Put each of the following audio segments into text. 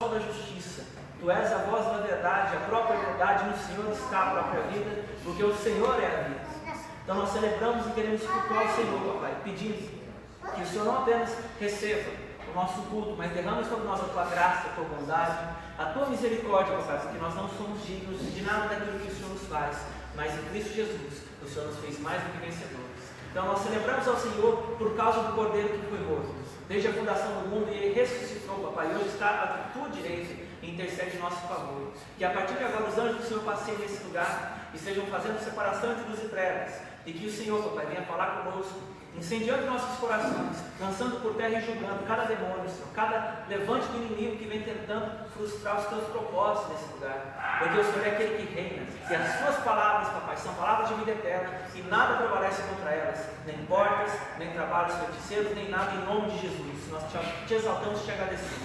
da justiça. Tu és a voz da verdade, a própria verdade no Senhor está a própria vida, porque o Senhor é a vida. Então nós celebramos e queremos cultuar o Senhor, Papai, pedindo que o Senhor não apenas receba o nosso culto, mas derrame sobre nós a tua graça, a tua bondade, a tua misericórdia, Papai, porque nós não somos dignos de nada daquilo que o Senhor nos faz, mas em Cristo Jesus o Senhor nos fez mais do que vencedores. Então nós celebramos ao Senhor por causa do Cordeiro que foi morto, desde a fundação do mundo, e Ele ressuscitou, Papai, e hoje está à tua direita e intercede em nosso favor. Que a partir de agora os anjos do Senhor passem nesse lugar e estejam fazendo separação entre luz e trevas, e que o Senhor, Papai, venha falar conosco, incendiando nossos corações, lançando por terra e julgando cada demônio, Senhor, cada levante do inimigo que vem tentando frustrar os teus propósitos nesse lugar, porque o Senhor é aquele que reina, e as suas palavras, Papai, são palavras de vida eterna, e nada prevalece contra elas, nem portas, nem trabalhos feiticeiros, nem nada, em nome de Jesus. Nós te exaltamos e te agradecemos.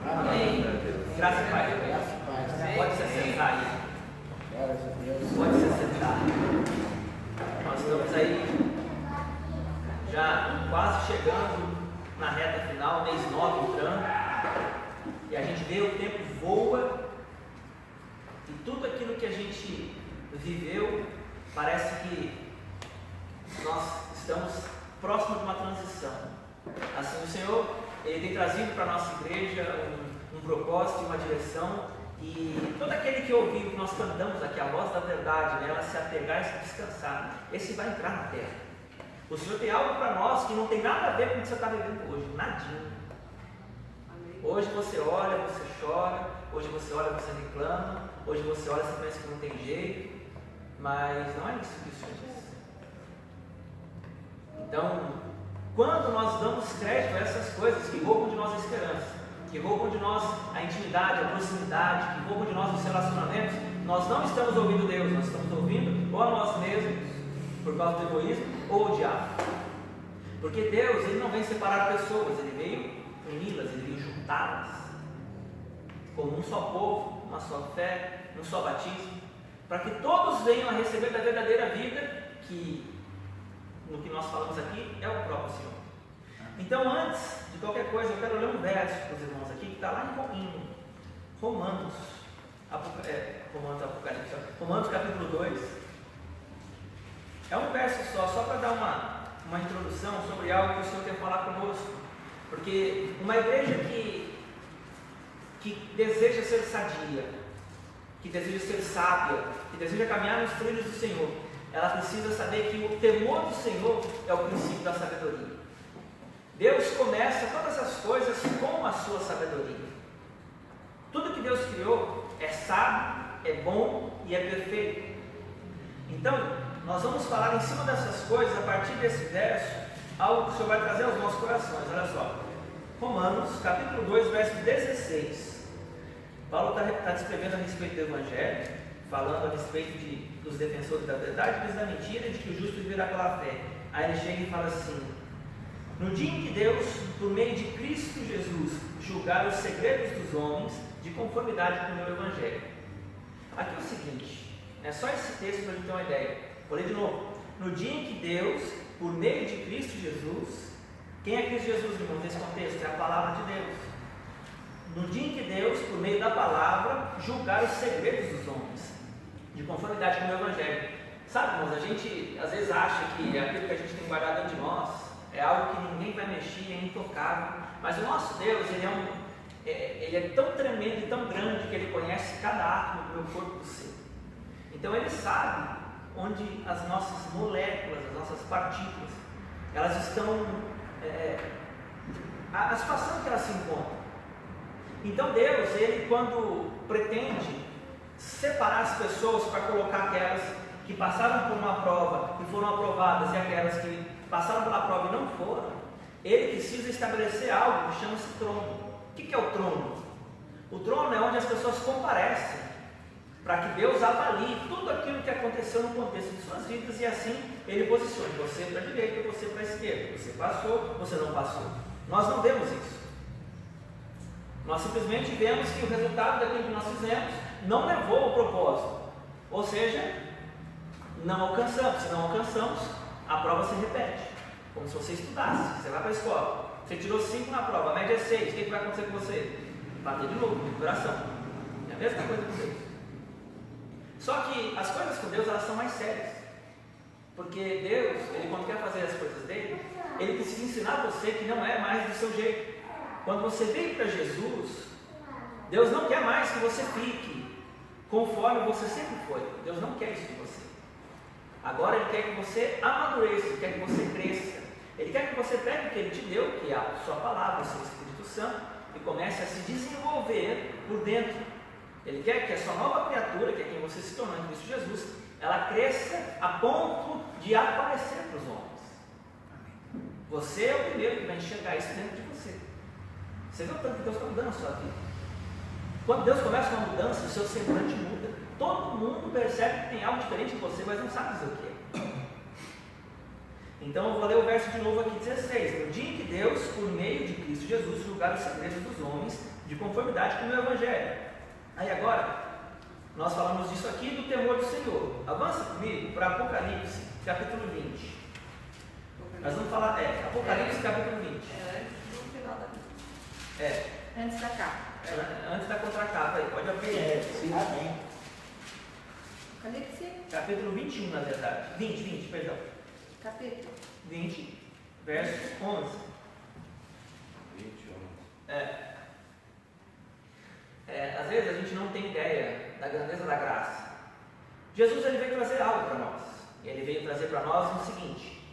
Amém. Graças a Pai. Pode se assentar aí. Pode se assentar. Nós estamos aí já quase chegando na reta final, mês 9 entrando, e a gente vê o tempo voa, e tudo aquilo que a gente viveu, parece que nós estamos próximos de uma transição. Assim, o Senhor, Ele tem trazido para a nossa igreja um propósito, uma direção, e todo aquele que ouviu que nós cantamos aqui, a voz da verdade, nela se apegar e se descansar, esse vai entrar na terra. O Senhor tem algo para nós que não tem nada a ver com o que você está vivendo hoje, nadinho. Hoje você olha, você chora, hoje você olha, você reclama, hoje você olha, você pensa que não tem jeito, mas não é isso que o Senhor diz. Então, quando nós damos crédito a essas coisas que roubam de nós a esperança, que roubam de nós a intimidade, a proximidade, que roubam de nós os relacionamentos, nós não estamos ouvindo Deus, nós estamos ouvindo ou a nós mesmos, por causa do egoísmo, ou o diabo. Porque Deus, Ele não vem separar pessoas, Ele veio uni-las, Ele veio juntá-las como um só povo, uma só fé, um só batismo, para que todos venham a receber da verdadeira vida, que no que nós falamos aqui é o próprio Senhor. Então, antes de qualquer coisa, eu quero ler um verso para os irmãos aqui, que está lá em Romanos capítulo 2. É um verso só para dar uma introdução sobre algo que o Senhor quer falar conosco. Porque uma igreja que deseja ser sadia, que deseja ser sábia, que deseja caminhar nos trilhos do Senhor, ela precisa saber que o temor do Senhor é o princípio da sabedoria. Deus começa todas as coisas com a sua sabedoria. Tudo que Deus criou é sábio, é bom e é perfeito. Então, nós vamos falar em cima dessas coisas, a partir desse verso, algo que o Senhor vai trazer aos nossos corações. Olha só, Romanos, capítulo 2, verso 16. Paulo está descrevendo a respeito do Evangelho, falando a respeito dos defensores da verdade, mas da mentira, de que o justo viverá pela fé. Aí ele chega e fala assim: no dia em que Deus, por meio de Cristo Jesus, julgar os segredos dos homens, de conformidade com o meu Evangelho. Aqui é o seguinte, é só esse texto para a gente ter uma ideia. Vou ler de novo. No dia em que Deus, por meio de Cristo Jesus, quem é Cristo Jesus, irmãos, nesse contexto? É a palavra de Deus. No dia em que Deus, por meio da palavra, julgar os segredos dos homens, de conformidade com o meu Evangelho. Sabe, irmãos, a gente às vezes acha que aquilo que a gente tem guardado dentro de nós é algo que ninguém vai mexer, é intocável. Mas o nosso Deus, Ele é tão tremendo e tão grande que Ele conhece cada átomo do meu corpo do seu. Então Ele sabe onde as nossas moléculas, as nossas partículas, elas estão, a situação que elas se encontram. Então Deus, Ele quando pretende separar as pessoas para colocar aquelas que passaram por uma prova e foram aprovadas e aquelas que passaram pela prova e não foram, Ele precisa estabelecer algo que chama-se trono. O que é o trono? O trono é onde as pessoas comparecem, para que Deus avalie tudo aquilo que aconteceu no contexto de suas vidas e assim Ele posicione você para a direita, você para a esquerda, você passou, você não passou. Nós não vemos isso. Nós simplesmente vemos que o resultado daquilo que nós fizemos não levou ao propósito, ou seja, não alcançamos. Se não alcançamos, a prova se repete, como se você estudasse. Você vai para a escola, você tirou 5 na prova, a média é 6, o que vai acontecer com você? bater de novo, no coração. É a mesma coisa com Deus. Só que as coisas com Deus, elas são mais sérias. Porque Deus, Ele quando quer fazer as coisas dele, Ele precisa ensinar você que não é mais do seu jeito. Quando você veio para Jesus, Deus não quer mais que você fique conforme você sempre foi. Deus não quer isso de você. Agora Ele quer que você amadureça, Ele quer que você cresça. Ele quer que você pegue o que Ele te deu, que é a sua palavra, o seu Espírito Santo, e comece a se desenvolver por dentro. Ele quer que a sua nova criatura, que é quem você se tornou em Cristo Jesus, ela cresça a ponto de aparecer para os homens. Você é o primeiro que vai enxergar isso dentro de você. Você vê o tanto que Deus está mudando a sua vida. Quando Deus começa uma mudança, o seu semblante muda. Todo mundo percebe que tem algo diferente em você, mas não sabe dizer o que é. Então eu vou ler o verso de novo aqui, 16. No dia em que Deus, por meio de Cristo Jesus, julgar os segredos dos homens, de conformidade com o meu Evangelho. Aí agora, nós falamos disso aqui do temor do Senhor. Avança comigo para Apocalipse, capítulo 20. Nós vamos falar, Apocalipse, capítulo 20. No final da vida. Antes da capa. Antes da contracapa, aí, pode abrir. Sim, amém. Apocalipse. Capítulo 21, na verdade. 20, perdão. Capítulo 20, verso 11. 21. Às vezes a gente não tem ideia da grandeza da graça. Jesus ele veio trazer algo para nós. Ele veio trazer para nós o seguinte: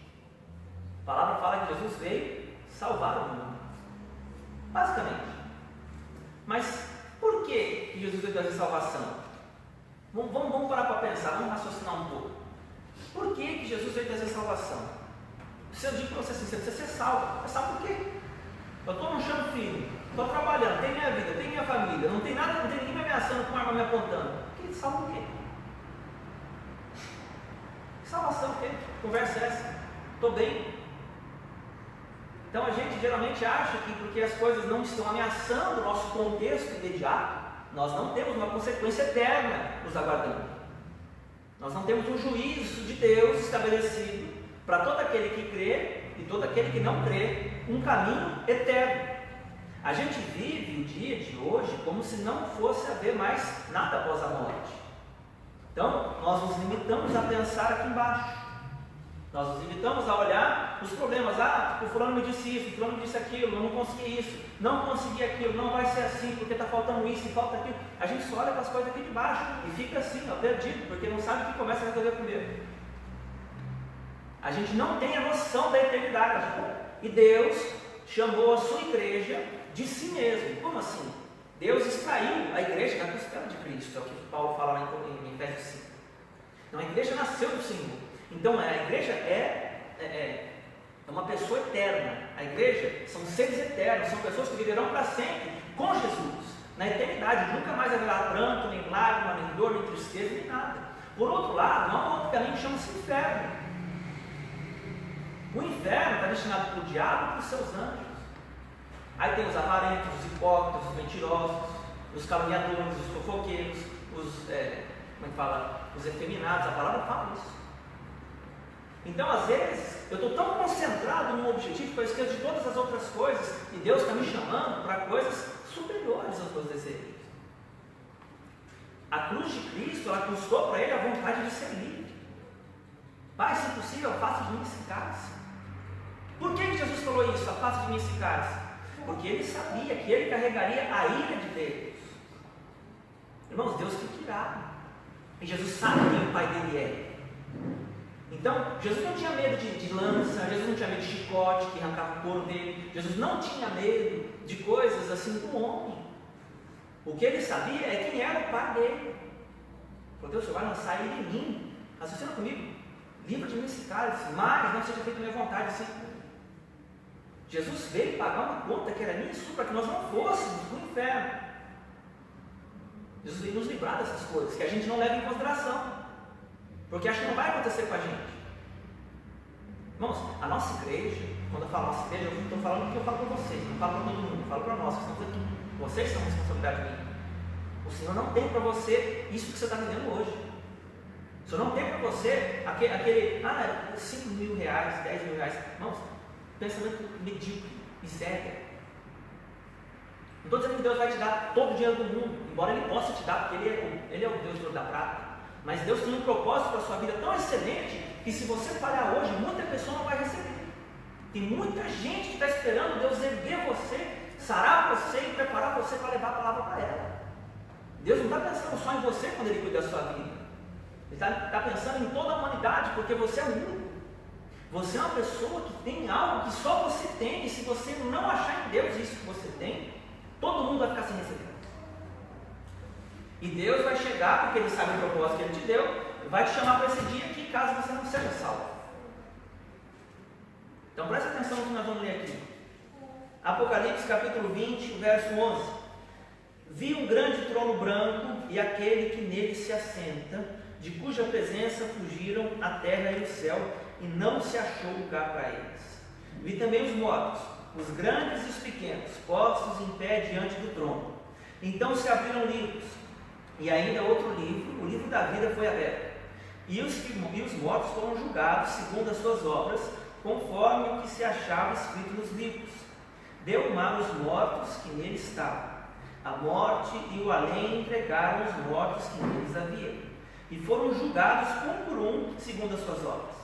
a palavra fala que Jesus veio salvar o mundo, basicamente. Mas por que Jesus veio trazer salvação? Vamos parar para pensar, vamos raciocinar um pouco. Por que Jesus veio trazer salvação? Se eu digo para você assim, você precisa ser salvo. Mas salvo por quê? Eu estou num chão firme, estou trabalhando, tenho minha vida, tenho minha família, não tem nada, não tem ninguém me ameaçando com arma me apontando. Que salvo o quê? Que salvação o quê? Conversa é essa? Estou bem. Então a gente geralmente acha que porque as coisas não estão ameaçando o nosso contexto imediato, nós não temos uma consequência eterna nos aguardando. Nós não temos um juízo de Deus estabelecido para todo aquele que crê e todo aquele que não crê, um caminho eterno. A gente vive o dia de hoje como se não fosse haver mais nada após a morte. Então, nós nos limitamos a pensar aqui embaixo. Nós nos limitamos a olhar os problemas. O fulano me disse isso, o fulano me disse aquilo, eu não consegui isso, não consegui aquilo, não vai ser assim, porque está faltando isso e falta aquilo. A gente só olha para as coisas aqui de baixo e fica assim, perdido, porque não sabe o que começa a resolver primeiro. A gente não tem a noção da eternidade. E Deus chamou a sua igreja de si mesmo. Como assim? Deus extraiu a igreja da costela de Cristo, é o que Paulo fala lá em Efésios 5. Então a igreja nasceu do Senhor. Então a igreja é uma pessoa eterna. A igreja são seres eternos, são pessoas que viverão para sempre com Jesus, na eternidade. Nunca mais haverá pranto, nem lágrima, nem dor, nem tristeza, nem nada. Por outro lado, há um outro caminho que chama-se inferno. O inferno está destinado para o diabo e para os seus anjos. Aí tem os avarentos, os hipócritas, os mentirosos, os caluniadores, os fofoqueiros, os efeminados. A palavra fala isso. Então, às vezes, eu estou tão concentrado num objetivo que eu esqueço de todas as outras coisas, e Deus está me chamando para coisas superiores aos meus desejos. A cruz de Cristo, ela custou para Ele a vontade de ser livre. Pai, se possível, faça de mim esse cálice. Por que Jesus falou isso? Faça de mim esse cálice? Porque Ele sabia que Ele carregaria a ira de Deus. Irmãos, Deus fica irado. E Jesus sabe quem o Pai dele é. Então, Jesus não tinha medo de lança, Jesus não tinha medo de chicote que arrancava o couro dele, Jesus não tinha medo de coisas assim do homem. O que ele sabia é quem era o Pai dele. Falou: Deus, o Senhor vai lançar ele em mim. Raciocina comigo. Livra de mim esse cálice, mas não seja feita a minha vontade. Assim. Jesus veio pagar uma conta que era minha e sua, para que nós não fôssemos para o inferno. Jesus veio nos livrar dessas coisas que a gente não leva em consideração, porque acha que não vai acontecer com a gente. Irmãos, a nossa igreja, quando eu falo nossa igreja, eu estou falando o que eu falo para vocês, não falo para todo mundo, eu falo para nós que estamos aqui. Vocês são responsabilidade minha. O Senhor não tem para você isso que você está vivendo hoje. O Senhor não tem para você aquele 5 mil reais, 10 mil reais. Irmãos, pensamento medíocre, miséria. Não estou dizendo que Deus vai te dar todo o dinheiro do mundo, embora Ele possa te dar, porque Ele é o Deus do ouro da prata. Mas Deus tem um propósito para a sua vida tão excelente que se você falhar hoje, muita pessoa não vai receber. Tem muita gente que está esperando Deus erguer você, sarar você e preparar você para levar a palavra para ela. Deus não está pensando só em você quando Ele cuida da sua vida. Ele está pensando em toda a humanidade, porque você é único. Você é uma pessoa que tem algo que só você tem, e se você não achar em Deus isso que você tem, todo mundo vai ficar sem receber. E Deus vai chegar, porque Ele sabe o propósito que Ele te deu, e vai te chamar para esse dia aqui, caso você não seja salvo. Então presta atenção no que nós vamos ler aqui. Apocalipse capítulo 20, verso 11. Vi um grande trono branco e aquele que nele se assenta, de cuja presença fugiram a terra e o céu, e não se achou lugar para eles. Vi também os mortos, os grandes e os pequenos, postos em pé diante do trono. Então se abriram livros, e ainda outro livro, o livro da vida foi aberto. E os mortos foram julgados segundo as suas obras, conforme o que se achava escrito nos livros. Deu mar aos mortos que nele estavam. A morte e o além entregaram os mortos que neles havia, e foram julgados um por um, segundo as suas obras.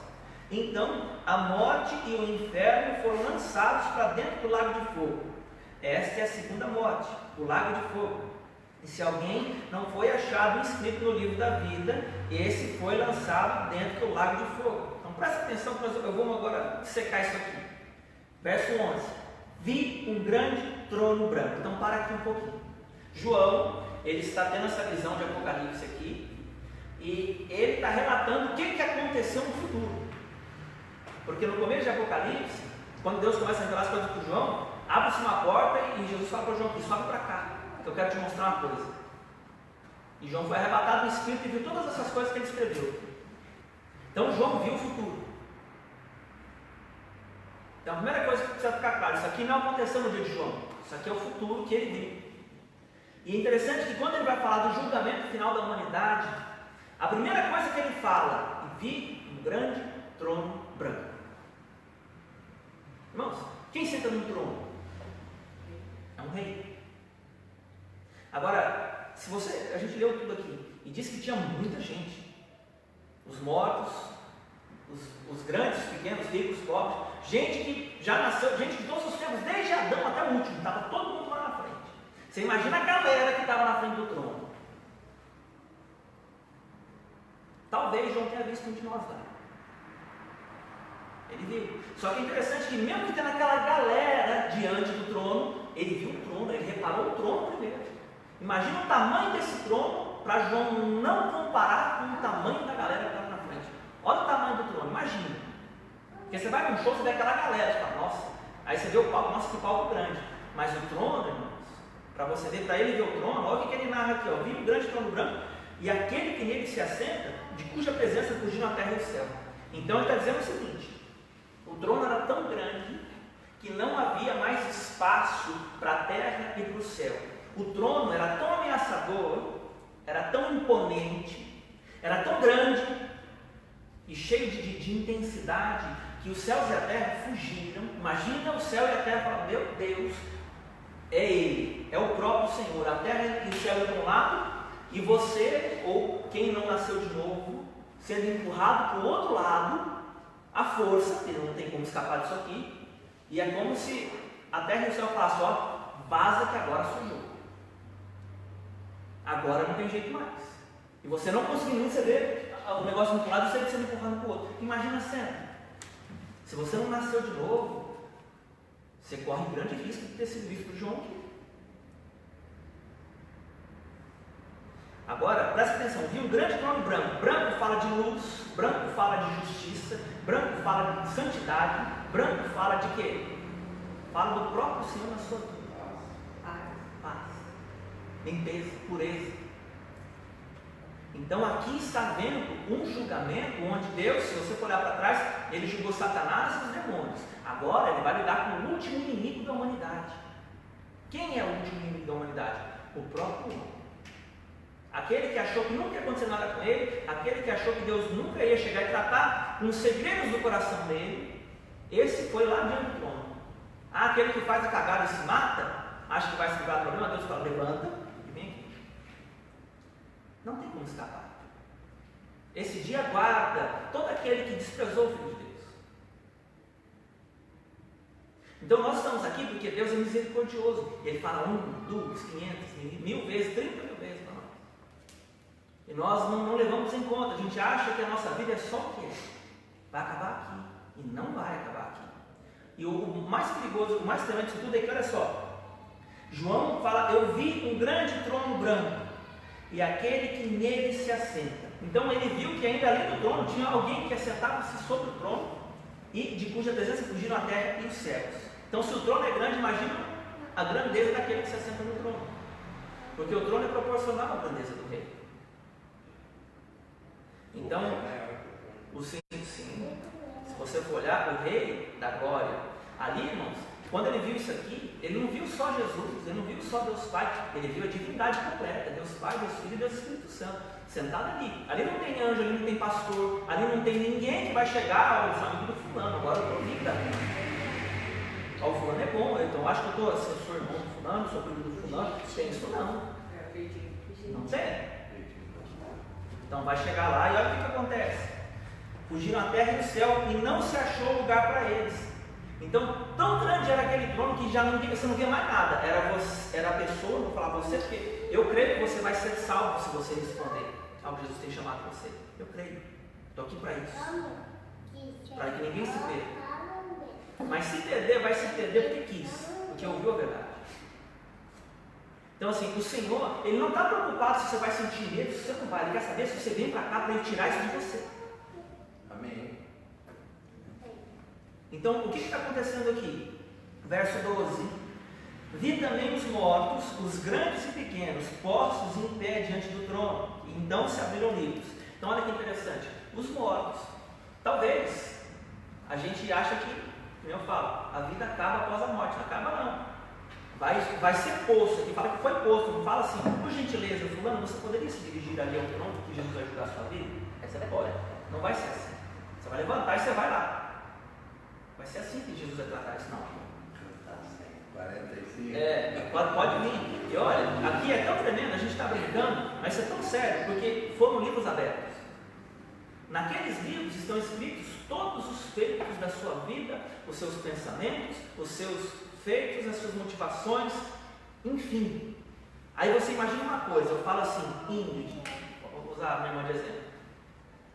Então a morte e o inferno foram lançados para dentro do lago de fogo. Esta é a segunda morte, o lago de fogo. E se alguém não foi achado inscrito no livro da vida, esse foi lançado dentro do lago de fogo. Então presta atenção, eu vou agora secar isso aqui. Verso 11. Vi um grande trono branco. Então para aqui um pouquinho. João, ele está tendo essa visão de Apocalipse aqui, e ele está relatando o que aconteceu no futuro. Porque no começo de Apocalipse, quando Deus começa a revelar as coisas para João, abre-se uma porta e Jesus fala para João aqui: sobe para cá, que eu quero te mostrar uma coisa. E João foi arrebatado no Espírito e viu todas essas coisas que ele escreveu. Então João viu o futuro. Então a primeira coisa que precisa ficar claro: isso aqui não aconteceu no dia de João, isso aqui é o futuro que ele viu. E é interessante que quando ele vai falar do julgamento final da humanidade, a primeira coisa que ele fala: e vi um grande trono branco. Irmãos, quem senta no trono? É um rei. Agora, a gente leu tudo aqui e disse que tinha muita gente. Os mortos, os grandes, os pequenos, ricos, pobres, gente que já nasceu, gente de todos os tempos, desde Adão até o último, estava todo mundo lá na frente. Você imagina a galera que estava na frente do trono. Talvez João tenha visto um de nós lá. Ele viu. Só que é interessante que mesmo que tendo aquela galera diante do trono, ele viu o trono, ele reparou o trono primeiro. Imagina o tamanho desse trono, para João não comparar com o tamanho da galera que estava na frente. Olha o tamanho do trono, imagina. Porque você vai num show, você vê aquela galera, você fala: nossa. Aí você vê o palco, nossa, que palco grande. Mas o trono, irmãos, para você ver, para ele ver o trono, olha o que ele narra aqui: ó. Vi um grande trono branco e aquele que nele se assenta, de cuja presença fugiram a terra e o céu. Então ele está dizendo o seguinte: o trono era tão grande que não havia mais espaço para a terra e para o céu. O trono era tão ameaçador, era tão imponente, era tão grande e cheio de intensidade, que os céus e a terra fugiram. Imagina o céu e a terra falando: meu Deus, é Ele, é o próprio Senhor. A terra e o céu de um lado, e você, ou quem não nasceu de novo, sendo empurrado para o outro lado, à força, ele não tem como escapar disso aqui. E é como se a terra e o céu falassem: ó, vaza que agora sujou. Agora não tem jeito mais. E você não conseguindo receber o negócio muito lado, você sendo empurrado para o outro. Imagina a cena. Se você não nasceu de novo, você corre grande risco de ter sido visto por João aqui. Agora, presta atenção: viu um grande trono branco. Branco fala de luz, branco fala de justiça, branco fala de santidade, branco fala de quê? Fala do próprio Senhor na sua vida. Paz, limpeza, pureza. Então aqui está vendo um julgamento onde Deus, se você for olhar para trás, ele julgou Satanás e os demônios. Agora ele vai lidar com o último inimigo da humanidade. Quem é o último inimigo da humanidade? O próprio homem. Aquele que achou que nunca ia acontecer nada com ele, aquele que achou que Deus nunca ia chegar e tratar com os segredos do coração dele, esse foi lá diante do trono. Aquele que faz a cagada e se mata, acha que vai se livrar do problema, Deus fala, levanta e vem aqui. Não tem como escapar. Esse dia aguarda todo aquele que desprezou o Filho de Deus. Então nós estamos aqui porque Deus é misericordioso. Ele fala 1, 2, 500, 1000 vezes, 30 mil vezes para nós. E nós não levamos em conta. A gente acha que a nossa vida é só o que é. Vai acabar aqui. E não vai acabar aqui. E o mais perigoso, o mais tremendo disso tudo é que, olha só, João fala, eu vi um grande trono branco e aquele que nele se assenta. Então ele viu que ainda além do trono tinha alguém que assentava-se sobre o trono e de cuja presença fugiram a terra e os céus. Então se o trono é grande, imagina a grandeza daquele que se assenta no trono, porque o trono é proporcional à grandeza do rei. Então, se você for olhar o rei da glória, ali, irmãos, quando ele viu isso aqui, ele não viu só Jesus, ele não viu só Deus Pai, ele viu a divindade completa, Deus Pai, Deus Filho e Deus Espírito Santo, sentado ali. Ali não tem anjo, ali não tem pastor, ali não tem ninguém que vai chegar, os amigos do fulano, agora eu estou rica. O fulano é bom, então eu acho que eu sou irmão do fulano, sou primo do fulano, tem isso não. Não tem. Então vai chegar lá e olha o que acontece. Fugiram a terra e o céu e não se achou lugar para eles. Então, tão grande era aquele trono que já não, você não via mais nada. Era a pessoa, vou falar você, porque eu creio que você vai ser salvo se você responder ao que Jesus tem chamado você. Eu creio. Estou aqui para isso. Para que ninguém se perca. Mas se perder, vai se perder porque quis, porque ouviu a verdade. Então assim, o Senhor, Ele não está preocupado se você vai sentir medo, se você não vai. Ele quer saber se você vem para cá para Ele tirar isso de você. Amém. Então, o que está acontecendo aqui? Verso 12. Vi também os mortos, os grandes e pequenos, postos em pé diante do trono. E então se abriram livros. Então olha que interessante. Os mortos. Talvez a gente acha que, como eu falo, a vida acaba após a morte. Não acaba não. Vai ser posto, aqui fala que foi posto, não fala assim, por gentileza, fulano, você poderia se dirigir ali ao trono que Jesus vai ajudar a sua vida? Aí você vai, não vai ser assim. Você vai levantar e você vai lá. Vai ser assim que Jesus vai tratar isso, não. 45. Pode vir. E olha, aqui é tão tremendo, a gente está brincando, mas é tão sério, porque foram livros abertos. Naqueles livros estão escritos todos os feitos da sua vida, os seus pensamentos, os seus feitos, as suas motivações, enfim. Aí você imagina uma coisa, eu falo assim, Ingrid, vou usar a minha irmã de exemplo.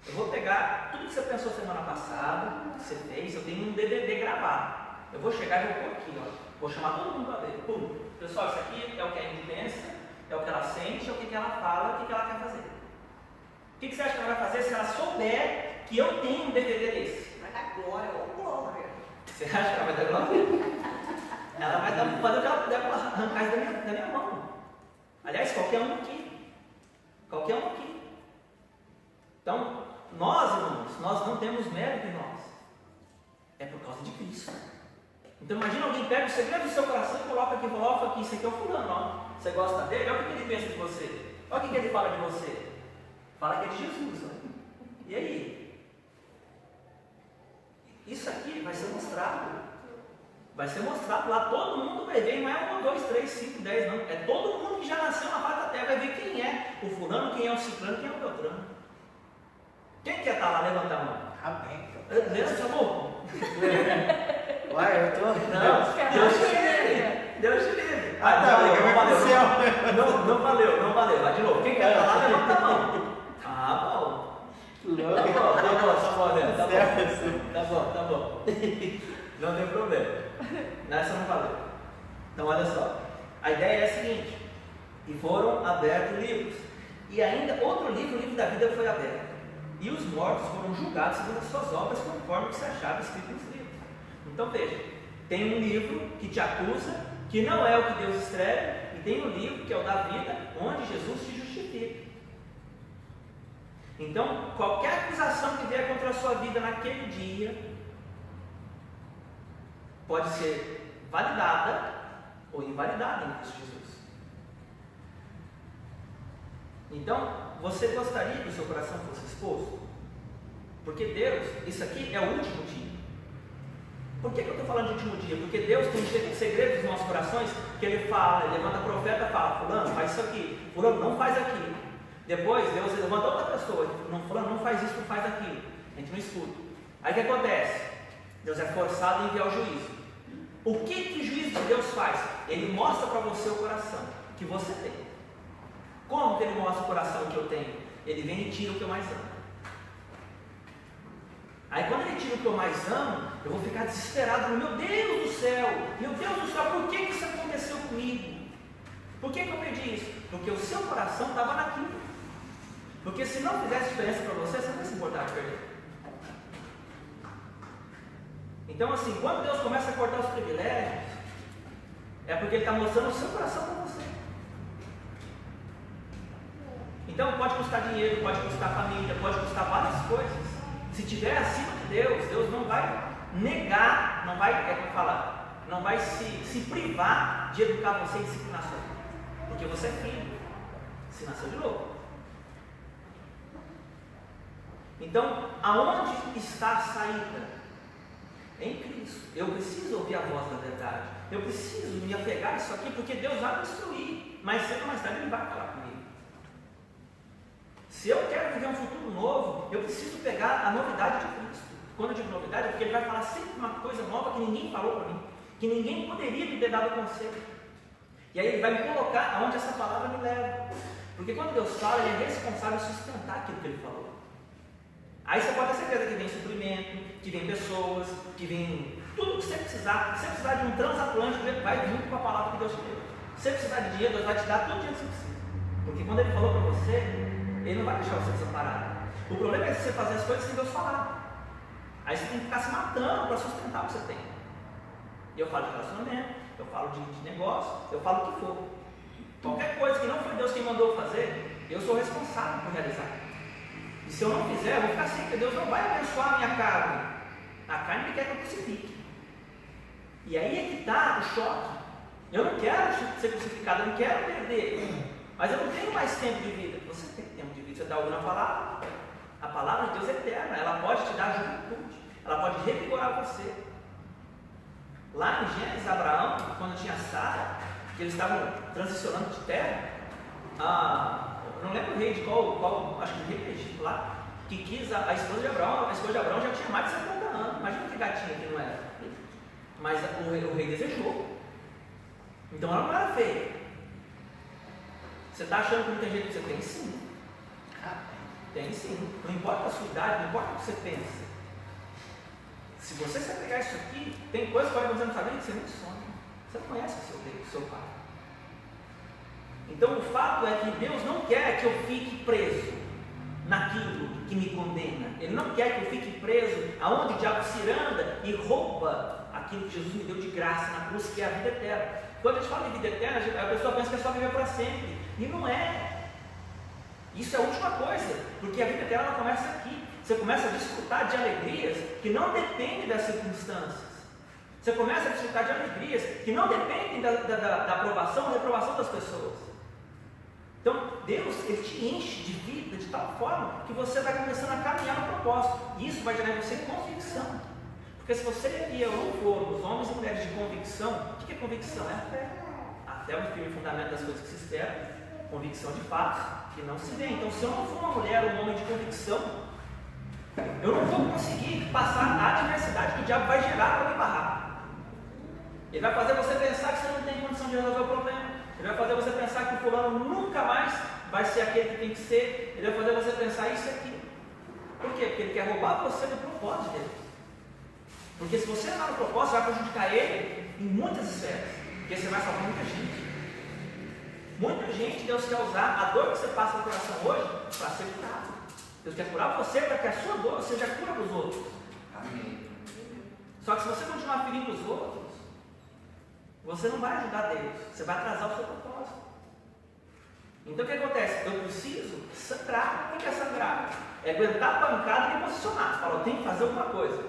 Eu vou pegar tudo que você pensou semana passada, que você fez, eu tenho um DVD gravado. Eu vou chegar e vou pôr aqui, ó. Vou chamar todo mundo para ver. Pum. Pessoal, isso aqui é o que a Ingrid pensa, é o que ela sente, é o que ela fala, é o que ela quer fazer. O que você acha que ela vai fazer se ela souber que eu tenho um DVD desse? Vai dar glória ou glória. Você acha que ela vai dar glória? Ela vai fazer o que ela puder para arrancar isso da minha mão. Aliás, qualquer um aqui. Qualquer um aqui. Então, nós, irmãos, nós não temos mérito em nós. É por causa de Cristo. Então, imagina alguém pega o segredo do seu coração e coloca aqui, isso aqui é o fulano, ó. Você gosta dele? Olha o que ele pensa de você. Olha o que ele fala de você. Fala que é de Jesus. Né? E aí? Isso aqui vai ser mostrado. Vai ser mostrado lá, todo mundo vai ver, não é 1, 2, 3, 5, 10, não. É todo mundo que já nasceu na face da terra, vai ver quem é o fulano, quem é o ciclano, quem é o beltrano. Quem quer estar lá? Levanta a mão. Amém. Levanta seu louco. Uai, eu tô. Não, Deus te livre. Deus te livre. Não valeu. Vai de novo. Quem quer estar lá, levanta a mão. Bom. Tá bom. Não tem problema. Nessa não valeu. Então olha só. A ideia é a seguinte. E foram abertos livros. E ainda outro livro, o livro da vida foi aberto. E os mortos foram julgados segundo as suas obras, conforme o que se achava escrito nos livros. Então veja, tem um livro que te acusa, que não é o que Deus escreve, e tem um livro que é o da vida, onde Jesus te justifica. Então, qualquer acusação que vier contra a sua vida naquele dia, pode ser validada ou invalidada em Cristo Jesus. Então, você gostaria que o seu coração fosse exposto? Porque Deus, isso aqui é o último dia. Por que eu estou falando de último dia? Porque Deus tem segredos nos nossos corações que ele fala, ele levanta profeta e fala, fulano, faz isso aqui, fulano, não faz aquilo. Depois Deus levanta outra pessoa, fulano, não faz isso, não faz aquilo. A gente não escuta. Aí o que acontece? Deus é forçado a enviar o juízo. O que o juízo de Deus faz? Ele mostra para você o coração que você tem. Como que ele mostra o coração que eu tenho? Ele vem e tira o que eu mais amo. Aí quando ele tira o que eu mais amo, eu vou ficar desesperado. Meu Deus do céu, por que isso aconteceu comigo? Por que eu perdi isso? Porque o seu coração estava naquilo. Porque se não fizesse diferença para você, você não vai se importar de perder. Então assim, quando Deus começa a cortar os privilégios, é porque Ele está mostrando o seu coração para você. Então pode custar dinheiro, pode custar família, pode custar várias coisas. Se estiver acima de Deus, Deus não vai negar, não vai se privar de educar você e disciplinar sua vida. Porque você é filho, se nasceu de novo. Então, aonde está a saída? Em Cristo. Eu preciso ouvir a voz da verdade. Eu preciso me apegar a isso aqui, porque Deus vai me instruir. Mas cedo ou mais tarde Ele vai falar comigo. Se eu quero viver um futuro novo, eu preciso pegar a novidade de Cristo. Quando eu digo novidade, é porque Ele vai falar sempre uma coisa nova que ninguém falou para mim, que ninguém poderia me ter dado conselho. E aí Ele vai me colocar aonde essa palavra me leva. Porque quando Deus fala, Ele é responsável por sustentar aquilo que Ele falou. Aí você pode ter certeza que vem suprimento, que vem pessoas, que vem tudo que você precisar. Se você precisar de um transatlântico, Ele vai vir com a palavra que Deus te deu. Se você precisar de dinheiro, Deus vai te dar todo o dinheiro que você precisa. Porque quando Ele falou para você, Ele não vai deixar você desamparado. O problema é você fazer as coisas sem Deus falar. Aí você tem que ficar se matando para sustentar o que você tem. E eu falo de relacionamento, eu falo de negócio, eu falo o que for. Qualquer coisa que não foi Deus quem mandou fazer, eu sou responsável por realizar. E se eu não fizer, eu vou ficar sem, porque Deus não vai abençoar a minha carne. A carne Ele quer que eu crucifique. E aí é que está o choque. Eu não quero ser crucificado, eu não quero perder. Mas eu não tenho mais tempo de vida. Você tem tempo de vida, você está ouvindo a palavra? A palavra de Deus é eterna, ela pode te dar juventude, ela pode revigorar você. Lá em Gênesis, Abraão, quando tinha Sara, que eles estavam transicionando de terra, eu não lembro o rei de qual, acho que o rei do Egito lá, que quis a esposa de Abraão. A esposa de Abraão já tinha mais de 70 anos, imagina que gatinha que não era. Mas o rei desejou. Então ela não era feia. Você está achando que não tem jeito que você tem? Sim. Tem sim. Não importa a sua idade, não importa o que você pensa. Se você pegar isso aqui, tem coisas que você não sabe que você nem sonha. Você não conhece o seu Deus, o seu Pai. Então o fato é que Deus não quer que eu fique preso naquilo que me condena. Ele não quer que eu fique preso aonde o diabo ciranda e rouba aquilo que Jesus me deu de graça na cruz, que é a vida eterna. Quando a gente fala de vida eterna, a pessoa pensa que é só viver para sempre. E não é. Isso é a última coisa, porque a vida eterna ela começa aqui. Você começa a desfrutar de alegrias que não dependem das circunstâncias. Você começa a desfrutar de alegrias que não dependem da aprovação ou reprovação das pessoas. Então, Deus Ele te enche de vida de tal forma que você vai começando a caminhar no propósito. E isso vai gerar em você convicção. Porque se você e eu não formos homens e mulheres de convicção, o que é convicção? É a fé. A fé é o firme fundamento das coisas que se esperam. Convicção de fatos que não se vê. Então, se eu não for uma mulher ou um homem de convicção, eu não vou conseguir passar a adversidade que o diabo vai gerar para me barrar. Ele vai fazer você pensar que você não tem condição de resolver o problema. Ele vai fazer você pensar que o fulano nunca mais vai ser aquele que tem que ser. Ele vai fazer você pensar isso e aquilo. Por quê? Porque ele quer roubar você do propósito dele. Porque se você errar no propósito, vai prejudicar ele em muitas esferas. Porque você vai salvar muita gente. Muita gente Deus quer usar a dor que você passa no coração hoje para ser curado. Deus quer curar você para que a sua dor seja cura para os outros. Amém. Só que se você continuar ferindo os outros, você não vai ajudar Deus. Você vai atrasar o seu propósito. Então o que acontece? Eu preciso sangrar. O que é sangrar? É aguentar a pancada e me posicionar. Fala, eu tenho que fazer alguma coisa.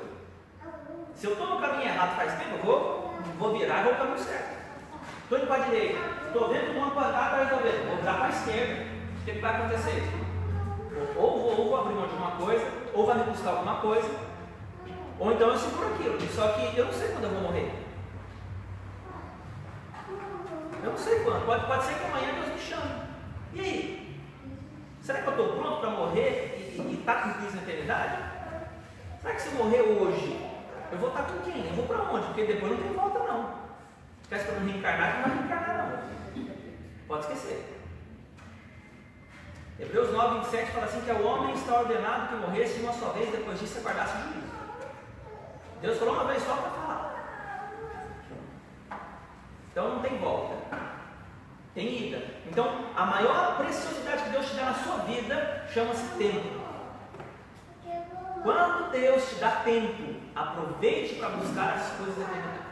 Se eu estou no caminho errado faz tempo, eu vou virar e vou para o caminho certo. Estou indo para a direita, estou vendo uma pancada para resolver, vou virar para a esquerda. O que vai acontecer? Ou vou abrir mão de alguma coisa, ou vai me buscar alguma coisa, ou então eu seguro aquilo. Só que eu não sei quando eu vou morrer. Eu não sei quando. Pode ser que amanhã Deus me chame. E aí? Será que eu estou pronto para morrer e estar com Cristo na eternidade? Será que se eu morrer hoje, eu vou estar com quem? Eu vou para onde? Porque depois não tem volta não. Ficar esperando reencarnar, não vai reencarnar não. Pode esquecer. Hebreus 9, 27 fala assim que o homem está ordenado que morresse uma só vez, depois disso aguardasse o juízo. Deus falou uma vez só para falar. Então não tem volta. Tem ida. Então a maior preciosidade que Deus te dá na sua vida chama-se tempo. Quando Deus te dá tempo, aproveite para buscar as coisas da eternidade.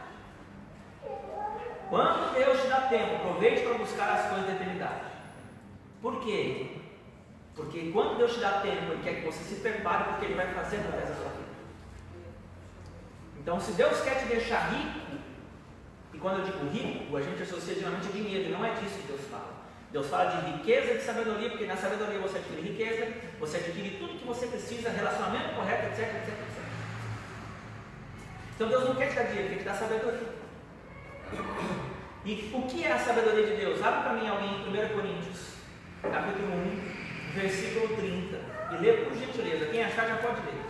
Quando Deus te dá tempo, aproveite para buscar as coisas da eternidade. Por quê? Porque quando Deus te dá tempo, Ele quer que você se prepare para o que Ele vai fazer através da sua vida. Então, se Deus quer te deixar rico, e quando eu digo rico, a gente associa geralmente a dinheiro, e não é disso que Deus fala. Deus fala de riqueza e de sabedoria, porque na sabedoria você adquire riqueza, você adquire tudo que você precisa, relacionamento correto, etc, etc, etc. Então Deus não quer te dar dinheiro, Ele quer te dar sabedoria. E o que é a sabedoria de Deus? Abre para mim alguém em 1 Coríntios, capítulo 1, versículo 30, e lê por gentileza. Quem achar já pode ler.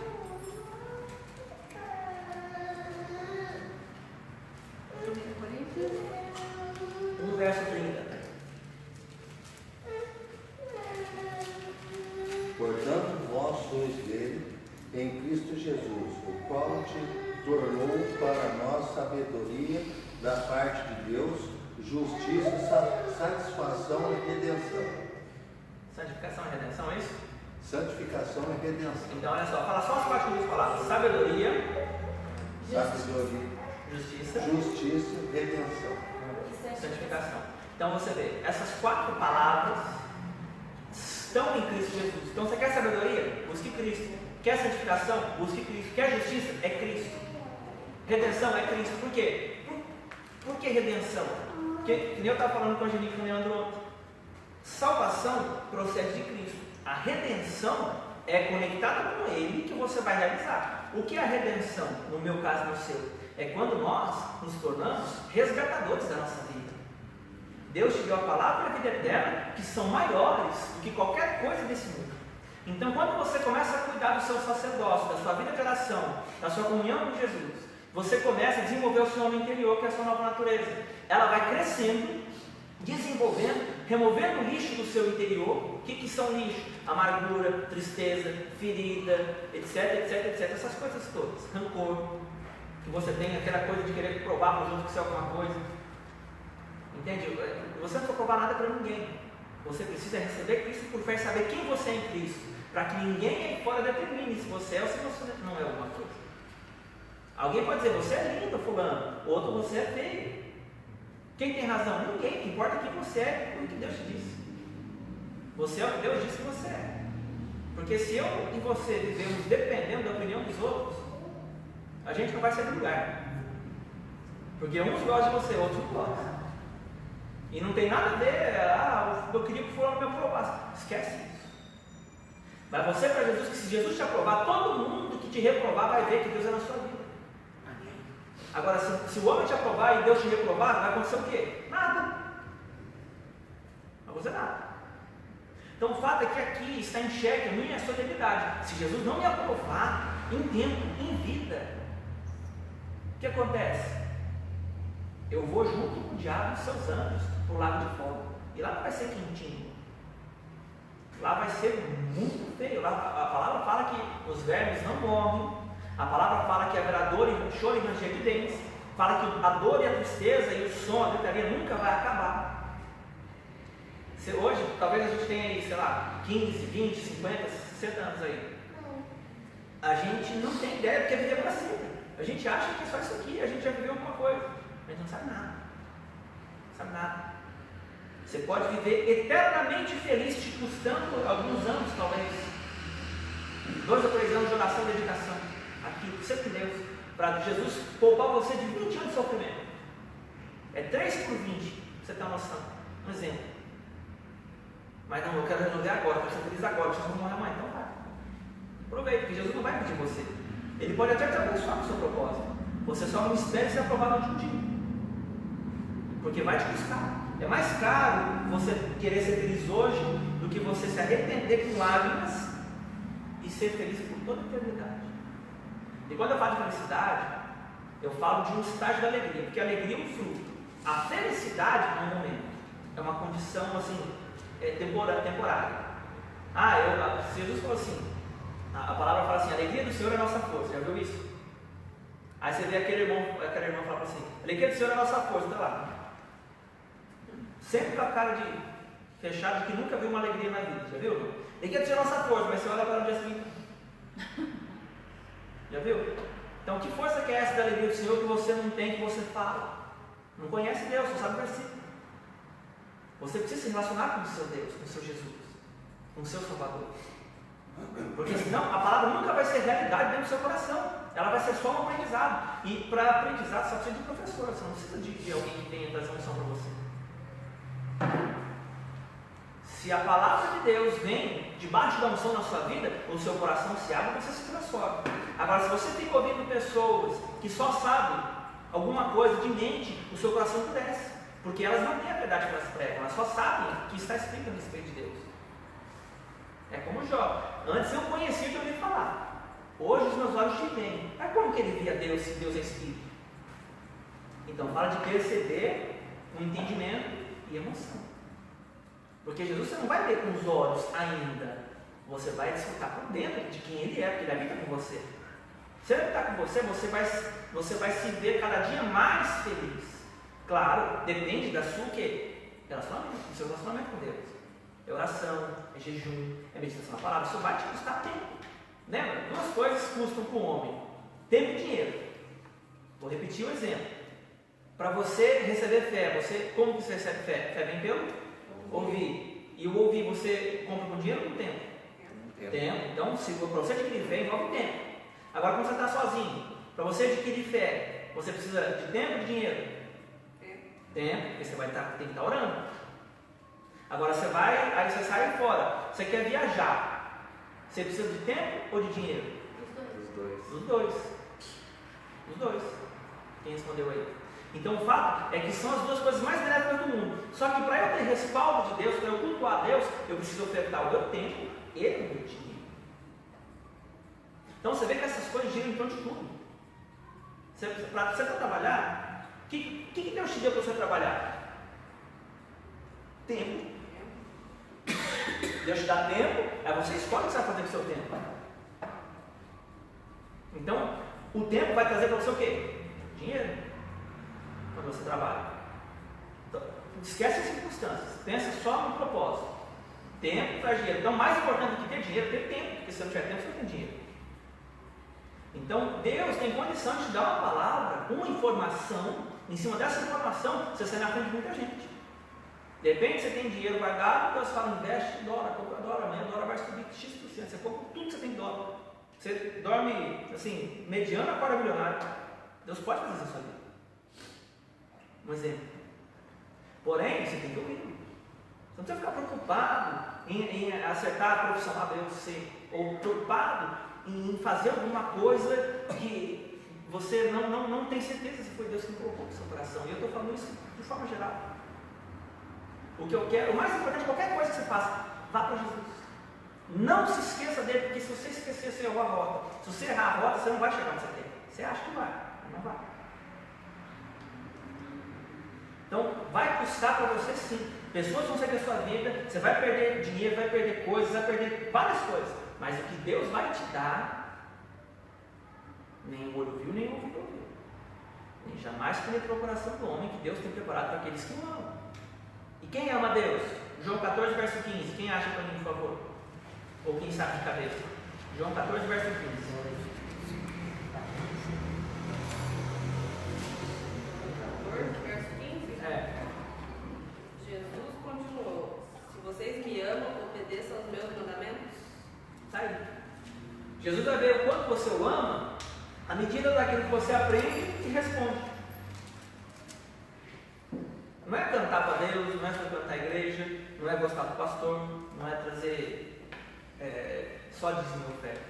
1 verso 30. Portanto, vós sois dele, em Cristo Jesus, o qual te tornou para nós sabedoria da parte de Deus, justiça, satisfação e redenção. Santificação e redenção, é isso? Santificação e redenção. Então, olha só, fala só as partes das palavras: sabedoria, Justiça, justiça, redenção. santificação. Então, você vê, essas 4 palavras estão em Cristo Jesus. Então, você quer sabedoria? Busque Cristo. Quer santificação? Busque Cristo. Quer justiça? É Cristo. Redenção é Cristo. Por quê? Por que redenção? Porque, que nem eu estava falando com a Angelique e com o Leandro ontem. Salvação procede de Cristo. A redenção é conectada com Ele que você vai realizar. O que é a redenção? No meu caso, no seu, é quando nós nos tornamos resgatadores da nossa vida. Deus te deu a palavra e a vida eterna, que são maiores do que qualquer coisa desse mundo. Então, quando você começa a cuidar do seu sacerdócio, da sua vida de oração, da sua comunhão com Jesus, você começa a desenvolver o seu homem interior, que é a sua nova natureza. Ela vai crescendo, desenvolvendo, removendo o lixo do seu interior. O que são lixo? Amargura, tristeza, ferida, etc, etc, etc. Essas coisas todas. Rancor, que você tem aquela coisa de querer provar para os outros que você é alguma coisa. Entende? Você não precisa provar nada para ninguém. Você precisa receber Cristo por fé e saber quem você é em Cristo, para que ninguém aí fora determine se você é ou se você não é alguma coisa. Alguém pode dizer: você é lindo, fulano, outro: você é feio. Quem tem razão? Ninguém. O que importa é quem você é e o que Deus te disse. Você é o que Deus disse que você é. Porque se eu e você vivemos dependendo da opinião dos outros, a gente não vai sair do lugar. Porque uns gostam de você, outros não gostam. E não tem nada a ver, eu queria que o fulano me aprovasse. Esquece isso. Mas você para Jesus, que se Jesus te aprovar, todo mundo que te reprovar vai ver que Deus é na sua vida. Agora, se o homem te aprovar e Deus te reprovar, vai acontecer o quê? Nada. Não vai acontecer nada. Então o fato é que aqui está em xeque a minha e a sua eternidade. Se Jesus não me aprovar em tempo, em vida, o que acontece? Eu vou junto com o diabo e seus anjos para o lago de fogo. E lá não vai ser quentinho. Lá vai ser muito feio. Lá, a palavra fala que os vermes não morrem. A palavra fala que haverá dor e choro e ranger de dentes. Fala que a dor e a tristeza e o som, a gritaria nunca vai acabar. Hoje, talvez a gente tenha aí, sei lá, 15, 20, 50, 60 anos aí. A gente não tem ideia do que é viver para sempre. A gente acha que é só isso aqui, a gente já viveu alguma coisa. A gente não sabe nada. Não sabe nada. Você pode viver eternamente feliz, te custando alguns anos, talvez. 2 ou 3 anos de oração e dedicação. Aqui, sempre Deus. Para Jesus poupar você de 20 anos de sofrimento. É 3 por 20. Você tem uma noção. Um exemplo. Mas não, eu quero resolver agora, eu quero ser feliz agora, vocês vão morrer amanhã, então vai. Aproveita, porque Jesus não vai pedir você. Ele pode até te abençoar com o seu propósito. Você só não espere ser aprovado no último dia. Porque vai te custar. É mais caro você querer ser feliz hoje do que você se arrepender com lágrimas e ser feliz por toda a eternidade. E quando eu falo de felicidade, eu falo de um estágio da alegria, porque a alegria é um fruto. A felicidade é um momento, é uma condição assim, temporária. Jesus falou assim, a palavra fala assim, a alegria do Senhor é a nossa força, já viu isso? Aí você vê aquele irmão fala assim, a alegria do Senhor é a nossa força, está lá. Sempre com a cara de fechado de que nunca viu uma alegria na vida, já viu? A alegria do Senhor é a nossa força, mas você olha para o dia seguinte. Já viu? Então que força que é essa da alegria do Senhor que você não tem, que você fala? Não conhece Deus, não sabe o versículo. Você precisa se relacionar com o seu Deus, com o seu Jesus, com o seu Salvador. Porque senão a palavra nunca vai ser realidade dentro do seu coração. Ela vai ser só um aprendizado. E para aprendizado você precisa de professor, você não precisa de alguém que tenha trazer unção para você. Se a palavra de Deus vem debaixo da unção na sua vida, o seu coração se abre e você se transforma. Agora, se você fica ouvindo pessoas que só sabem alguma coisa de mente, o seu coração endurece, porque elas não têm a verdade que elas pregam, elas só sabem o que está escrito a respeito de Deus. É como Jó. Antes eu conhecia de ouvir falar, hoje os meus olhos te veem. Mas como que ele via Deus se Deus é Espírito? Então fala de perceber um entendimento e emoção. Porque Jesus você não vai ver com os olhos ainda, você vai desfrutar por dentro de quem Ele é, porque Ele habita com você. Se Ele habitar com você, você vai se ver cada dia mais feliz. Claro, depende da sua relacionamento, do seu relacionamento com Deus. É oração, é jejum, é meditação na palavra, isso vai te custar tempo. Lembra? Duas coisas custam para o homem: tempo e dinheiro. Vou repetir o exemplo. Para você receber fé, como que você recebe fé? Fé vem pelo ouvir. E o ouvir você compra com dinheiro ou com tempo? Tempo. Então, para você adquirir fé, envolve tempo. Agora, quando você está sozinho, para você adquirir fé, você precisa de tempo ou de dinheiro? Tempo, porque você tem que estar orando. Agora aí você sai fora, você quer viajar, você precisa de tempo ou de dinheiro? Os dois. Quem respondeu aí? Então o fato é que são as duas coisas mais benéficas do mundo. Só que para eu ter respaldo de Deus, para eu cultuar a Deus, eu preciso ofertar o meu tempo e o meu dinheiro. Então você vê que essas coisas giram em torno de tudo. Para você trabalhar, o que Deus te deu para você trabalhar? Tempo. Deus te dá tempo, aí você escolhe o que você vai fazer com o seu tempo. Então, o tempo vai trazer para você o quê? Dinheiro. Quando você trabalha. Então, esquece as circunstâncias, pensa só no propósito. Tempo traz dinheiro. Então, mais importante do que ter dinheiro é ter tempo, porque se você não tiver tempo, você não tem dinheiro. Então, Deus tem condição de te dar uma palavra, uma informação, em cima dessa informação, você sai na frente de muita gente. De repente você tem dinheiro guardado, Deus fala, investe, dólar, compra dólar, amanhã o dólar vai subir X%, você compra tudo que você tem em dólar. Você dorme, assim, mediano, acorda milionário. Deus pode fazer isso na sua vida. Um exemplo. Porém, você tem que ouvir. Você não precisa ficar preocupado em acertar a profissão A, B ou C, ou preocupado em fazer alguma coisa que você não tem certeza se foi Deus que colocou no seu coração. E eu estou falando isso de forma geral. O que eu quero, o mais importante, qualquer coisa que você faça, vá para Jesus. Não se esqueça dele, porque se você esquecer, você errou a rota. Se você errar a rota, você não vai chegar onde você tem. Você acha que vai, mas não vai. Então, vai custar para você sim. Pessoas vão seguir a sua vida, você vai perder dinheiro, vai perder coisas, vai perder várias coisas. Mas o que Deus vai te dar, nem o olho viu, nem o ouvido ouviu. Nem jamais penetrou o coração do homem que Deus tem preparado para aqueles que o amam. E quem ama Deus? João 14, verso 15. Quem acha para mim, por favor? Ou quem sabe de cabeça? João 14, verso 15. 14, verso 15? É. Jesus continuou: se vocês me amam, obedeçam aos meus mandamentos. Está aí. Jesus vai ver o quanto você o ama à medida daquilo que você aprende e responde. Não é cantar para Deus, não é frequentar a igreja, não é gostar do pastor, não é trazer só dízimo e oferta.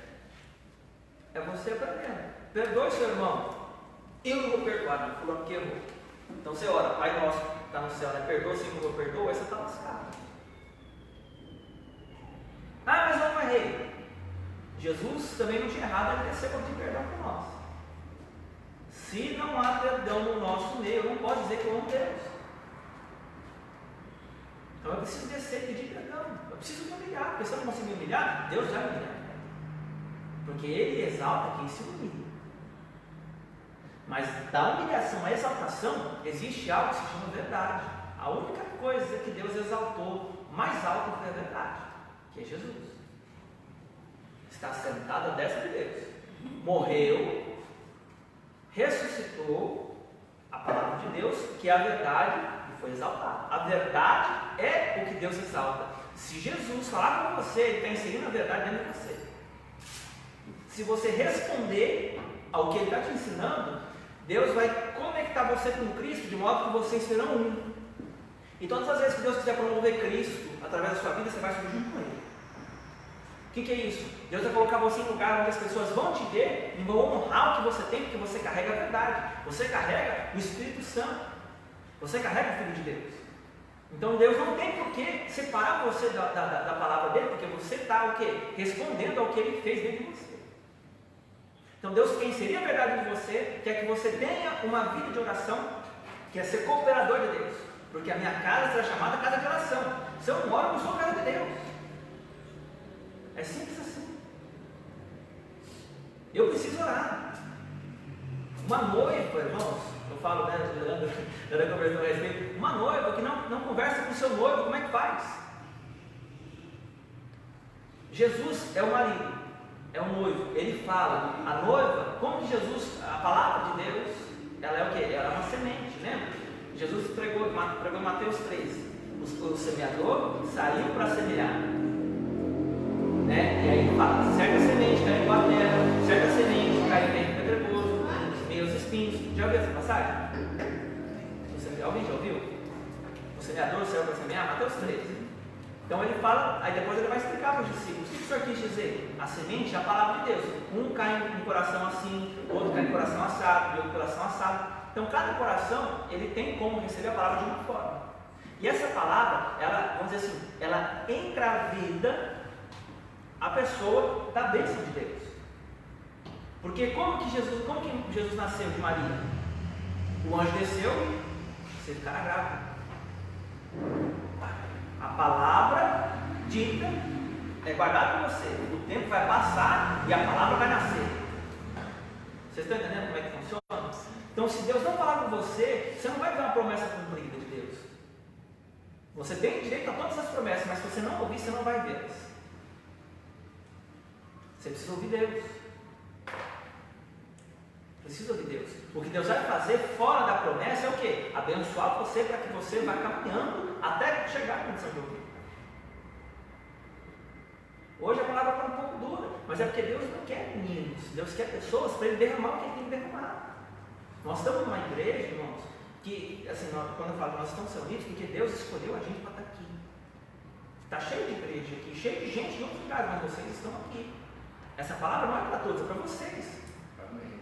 É você aprendendo. Perdoe seu irmão. Eu não vou perdoar, não, fulano que errou. Então você ora, Pai nosso, está no céu, né? Perdoa assim como eu perdoo, essa está lascada. Ah, mas eu não errei. Jesus também não tinha errado, ele desceu para pedir perdão por nós. Se não há perdão no nosso meio, eu não posso dizer que eu amo Deus. Então eu preciso descer e pedir perdão. Eu preciso me humilhar, porque se eu não consigo me humilhar, Deus vai me humilhar. Porque Ele exalta quem se humilha. Mas da humilhação à exaltação, existe algo que se chama verdade. A única coisa que Deus exaltou mais alto foi a verdade, que é Jesus. Está sentado à destra de Deus. Morreu, ressuscitou, a palavra de Deus, que é a verdade, e foi exaltado. A verdade é o que Deus exalta. Se Jesus falar com você, Ele está inserindo a verdade dentro de você. Se você responder ao que Ele está te ensinando, Deus vai conectar você com Cristo de modo que vocês serão um. E todas as vezes que Deus quiser promover Cristo através da sua vida, você vai subir junto com Ele. O que é isso? Deus vai colocar você em um lugar onde as pessoas vão te ver e vão honrar o que você tem, porque você carrega a verdade. Você carrega o Espírito Santo. Você carrega o Filho de Deus. Então Deus não tem por que separar você da palavra dele, porque você está o quê? Respondendo ao que Ele fez dentro de você. Então Deus quer inserir a verdade em você, quer que você tenha uma vida de oração, quer ser cooperador de Deus. Porque a minha casa será chamada casa de oração. Se eu não oro, eu não sou casa de Deus. É simples assim. Eu preciso orar. Uma noiva, irmãos, eu falo, né, já conversando a respeito, uma noiva que não conversa com o seu noivo, como é que faz? Jesus é o marido, é o noivo, ele fala, a noiva, como que Jesus, a palavra de Deus, ela é o quê? Ela é uma semente, lembra? Jesus pregou em Mateus 3, o semeador saiu para semear. Né? E aí fala, certa semente caiu na terra, certa semente caiu em terreno pedregoso, meio os espinhos. Já ouviu essa passagem? Alguém já ouviu? O semeador saiu para semear, Mateus 3. Então ele fala, aí depois ele vai explicar para os discípulos. O que o Senhor quis dizer? A semente é a palavra de Deus. Um cai em coração assim, outro cai em coração assado, e outro coração assado. Então cada coração, ele tem como receber a palavra de uma forma. E essa palavra, ela, vamos dizer assim, ela engravida a pessoa da bênção de Deus. Porque como que Jesus nasceu de Maria? O anjo desceu, você ficará grávida. A palavra dita é guardada por você. O tempo vai passar e a palavra vai nascer. Vocês estão entendendo como é que funciona? Então, se Deus não falar com você, você não vai ver uma promessa cumprida de Deus. Você tem direito a todas as promessas, mas se você não ouvir, você não vai vê-las. Você precisa ouvir Deus. Precisa ouvir Deus. O que Deus vai fazer fora da promessa é o quê? Abençoar você para que você vá caminhando até chegar à condição de ouvir. Hoje a palavra está um pouco dura, mas é porque Deus não quer meninos. Deus quer pessoas para Ele derramar o que Ele tem que derramar. Nós estamos numa igreja, irmãos, que, assim, quando eu falo nós estamos reunidos, porque Deus escolheu a gente para estar aqui. Está cheio de igreja aqui, cheio de gente de outros lugares, mas vocês estão aqui. Essa palavra não é para todos, é para vocês. Amém.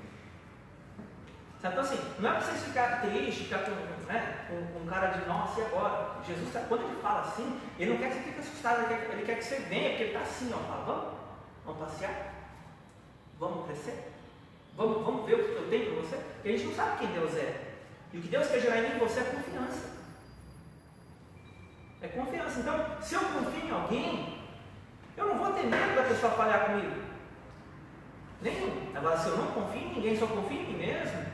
Então assim, não é para vocês ficarem tristes, ficar com cara de nossa, e agora? Jesus, quando Ele fala assim, Ele não quer que você fique assustado, Ele quer que você venha, porque Ele está assim, ó, fala, vamos passear? Vamos crescer? Vamos ver o que eu tenho para você? Porque a gente não sabe quem Deus é. E o que Deus quer gerar em você é confiança. É confiança. Então, se eu confio em alguém, eu não vou ter medo da pessoa falhar comigo. Nenhum. Agora, se eu não confio em ninguém, só confio em mim mesmo,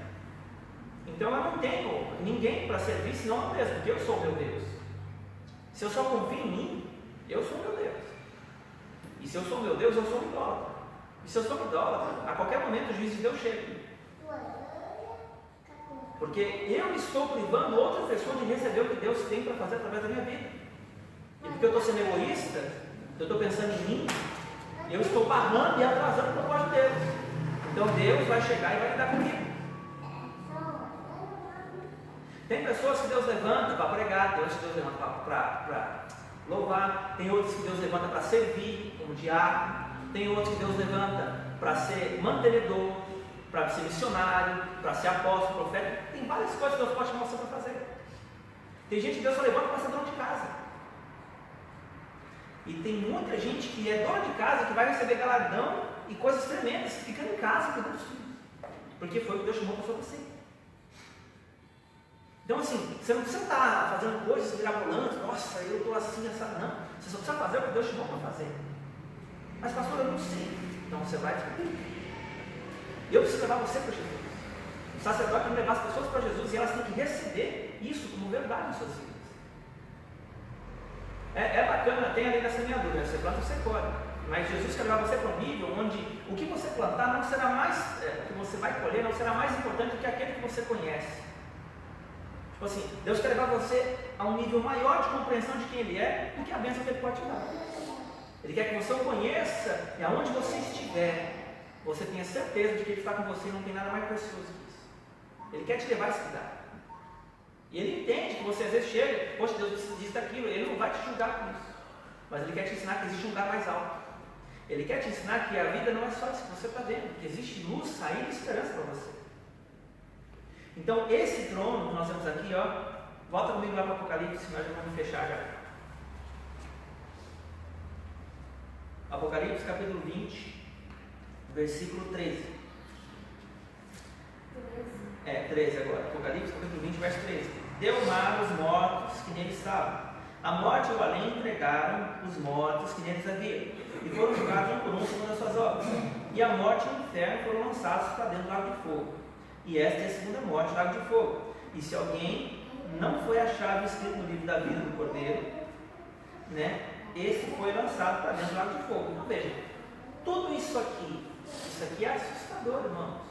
então eu não tenho ninguém para servir senão eu mesmo, porque eu sou o meu Deus. Se eu só confio em mim, eu sou o meu Deus. E se eu sou o meu Deus, eu sou um idólatra. E se eu sou um idólatra, a qualquer momento o juiz de Deus chega. Porque eu estou privando outra pessoa de receber o que Deus tem para fazer através da minha vida. E porque eu estou sendo egoísta, eu estou pensando em mim, eu estou barrando e atrasando o propósito de Deus. Então Deus vai chegar e vai lidar comigo. Tem pessoas que Deus levanta para pregar, tem outros que Deus levanta para louvar, tem outros que Deus levanta para servir, como diácono, tem outros que Deus levanta para ser mantenedor, para ser missionário, para ser apóstolo, profeta. Tem várias coisas que Deus pode chamar você para fazer. Tem gente que Deus só levanta para ser dono de casa. E tem muita gente que é dona de casa que vai receber galardão e coisas tremendas, ficando em casa cuidando dos filhos. Porque foi o que Deus chamou para você. Então assim, você não precisa estar fazendo coisas mirabolantes, nossa, eu estou assim, essa. Não. Você só precisa fazer o que Deus chamou para fazer. Mas pastor, eu não sei. Então você vai descobrir. Eu preciso levar você para Jesus. O sacerdote tem que levar as pessoas para Jesus e elas têm que receber isso como verdade em suas vidas. É bacana, tem a lei da semeadura, você planta, você colhe. Mas Jesus quer levar você para um nível onde o que você plantar não será mais, o que você vai colher não será mais importante do que aquele que você conhece. Tipo assim, Deus quer levar você a um nível maior de compreensão de quem Ele é do que a bênção que Ele pode te dar. Ele quer que você o conheça e aonde você estiver, você tenha certeza de que Ele está com você e não tem nada mais precioso que isso. Ele quer te levar a esse lugar. E Ele entende que você às vezes chega, poxa, Deus disse aquilo, Ele não vai te julgar por isso. Mas Ele quer te ensinar que existe um lugar mais alto. Ele quer te ensinar que a vida não é só isso que você está vendo, que existe luz, saída e esperança para você. Então, esse trono que nós temos aqui, ó, volta comigo lá para o Apocalipse, nós já vamos fechar já. Apocalipse capítulo 20, versículo 13. 13 agora. Apocalipse capítulo 20, verso 13. Deu mar os mortos que nele estavam. A morte e o além entregaram os mortos que neles havia, e foram julgados um por um segundo as suas obras. E a morte e o inferno foram lançados para dentro do lago de fogo. E esta é a segunda morte, o lago de fogo. E se alguém não foi achado escrito no livro da vida do Cordeiro, né, esse foi lançado para dentro do lago de fogo. Então veja, tudo isso aqui é assustador, irmãos.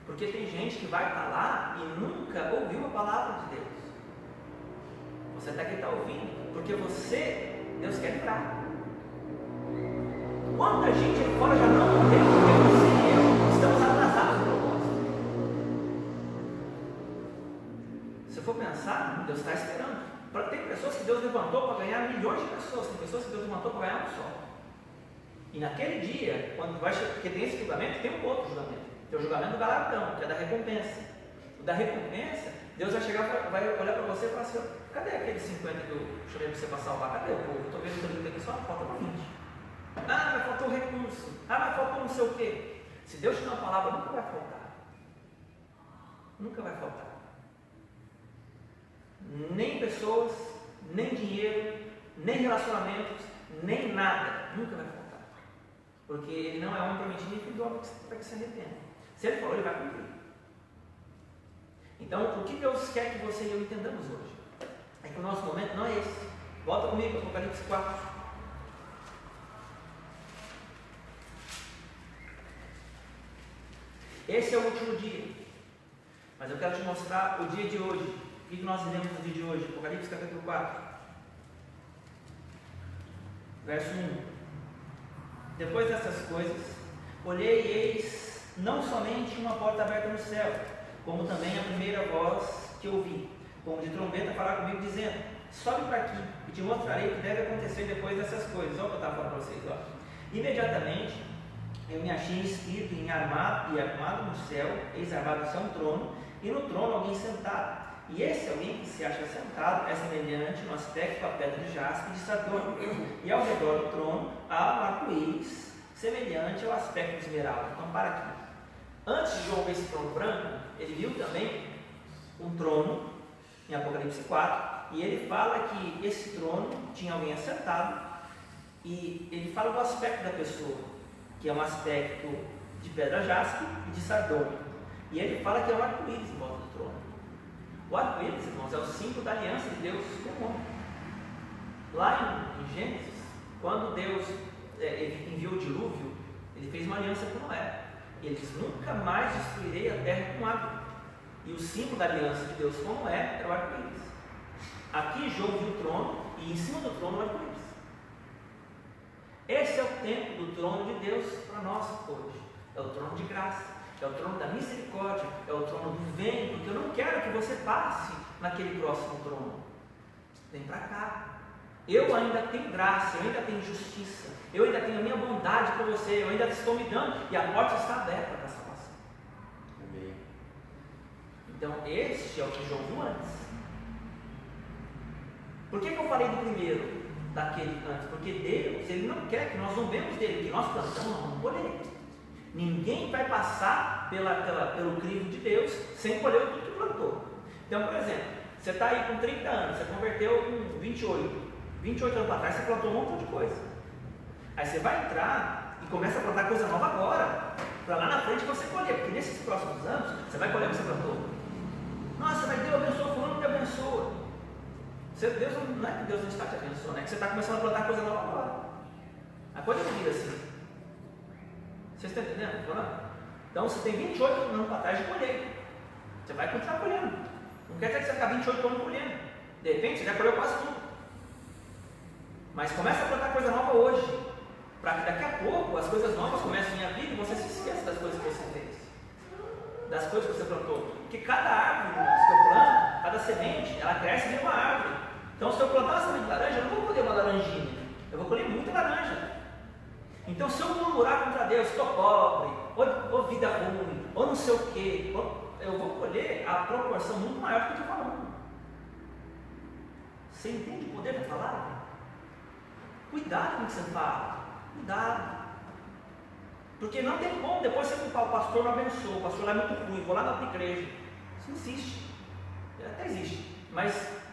Porque tem gente que vai estar lá e nunca ouviu a palavra de Deus. Você até que está ouvindo, porque Deus quer livrar. Quanta gente aqui fora já não morreu porque você e eu estamos atrasados no propósito. Se for pensar, Deus está esperando. Tem pessoas que Deus levantou para ganhar milhões de pessoas, tem pessoas que Deus levantou para ganhar um só. E naquele dia, quando vai chegar, porque tem esse julgamento, tem um outro julgamento. Tem o julgamento do galardão, que é da recompensa. O da recompensa, Deus vai chegar, vai olhar para você e falar assim: cadê aqueles 50 que eu chamei para você para salvar? Cadê o povo? Estou vendo o livro aqui só, falta para 20. Ah, mas faltou recurso. Ah, mas faltou não sei o quê. Se Deus te dá uma palavra, nunca vai faltar. Nunca vai faltar. Nem pessoas, nem dinheiro, nem relacionamentos, nem nada. Nunca vai faltar. Porque Ele não é homem para mentir, nem filho do homem para que se arrependa. Se Ele falou, Ele vai cumprir. Então, o que Deus quer que você e eu entendamos hoje? É que o nosso momento não é esse. Volta comigo, Apocalipse 4. Esse é o último dia. Mas eu quero te mostrar o dia de hoje. O que nós lemos no dia de hoje? Apocalipse capítulo 4. Verso 1. Depois dessas coisas, olhei e eis não somente uma porta aberta no céu, como também a primeira voz que ouvi, como de trombeta, falar comigo, dizendo: sobe para aqui e te mostrarei o que deve acontecer depois dessas coisas. Olha o que eu estava falando para vocês. Ó. Imediatamente eu me achei escrito e armado no céu, eis armado no céu um trono, e no trono alguém sentado. E esse alguém que se acha sentado é semelhante no aspecto à pedra de jaspe e de sardônio. E ao redor do trono há um arco-íris semelhante ao aspecto de esmeralda. Então, para aqui. Antes de João ver esse trono branco, ele viu também um trono, em Apocalipse 4, e ele fala que esse trono tinha alguém assentado, e ele fala do aspecto da pessoa, que é um aspecto de pedra jaspe e de sardônio. E ele fala que é um arco-íris em volta do trono. O arco-íris, irmãos, é o símbolo da aliança de Deus com o homem. Lá em Gênesis, quando Deus ele enviou o dilúvio, ele fez uma aliança com Noé. Ele diz: nunca mais destruirei a terra com água. E o símbolo da aliança de Deus com Noé era o arco-íris. Aqui João viu o trono e em cima do trono o arco-íris. Esse é o tempo do trono de Deus para nós hoje. É o trono de graça, é o trono da misericórdia, é o trono do vem, porque eu não quero que você passe naquele próximo trono. Vem para cá. Eu ainda tenho graça, eu ainda tenho justiça, eu ainda tenho a minha bondade para você, eu ainda estou me dando e a porta está aberta para a salvação. Amém. Então, este é o que João viu antes. Por que eu falei do primeiro, daquele antes? Porque Deus, Ele não quer que nós zombemos dele, que nós plantamos, nós vamos colher. Ninguém vai passar pelo crivo de Deus sem colher tudo que plantou. Então, por exemplo, você está aí com 30 anos, você converteu com 28 anos para trás, você plantou um montão de coisa. Aí você vai entrar e começa a plantar coisa nova agora, para lá na frente você colher, porque nesses próximos anos você vai colher o que você plantou. Nossa, mas Deus abençoa, fulano te abençoa. Deus não é que Deus não está te abençoando, é que você está começando a plantar coisa nova agora. A coisa vira assim. Vocês estão entendendo? Então você tem 28 anos para trás de colher. Você vai continuar colhendo. Não quer dizer que você vai ficar 28 anos colhendo. De repente você já colheu quase tudo. Mas começa a plantar coisa nova hoje. Para que daqui a pouco as coisas novas comecem a vir e você se esqueça das coisas que você fez. Das coisas que você plantou. Porque cada árvore que eu planto, cada semente, ela cresce de uma árvore. Então se eu plantar uma semente de laranja, eu não vou colher uma laranjinha. Eu vou colher muita laranja. Então se eu murmurar contra Deus, estou pobre, ou vida ruim, ou não sei o quê, eu vou colher a proporção muito maior do que eu estou falando. Você entende o poder da palavra? Cuidado com o que você fala. Cuidado. Porque não tem como depois você culpar o pastor não abençoou, o pastor lá é muito ruim, vou lá na outra igreja. Isso não existe. Até existe. Mas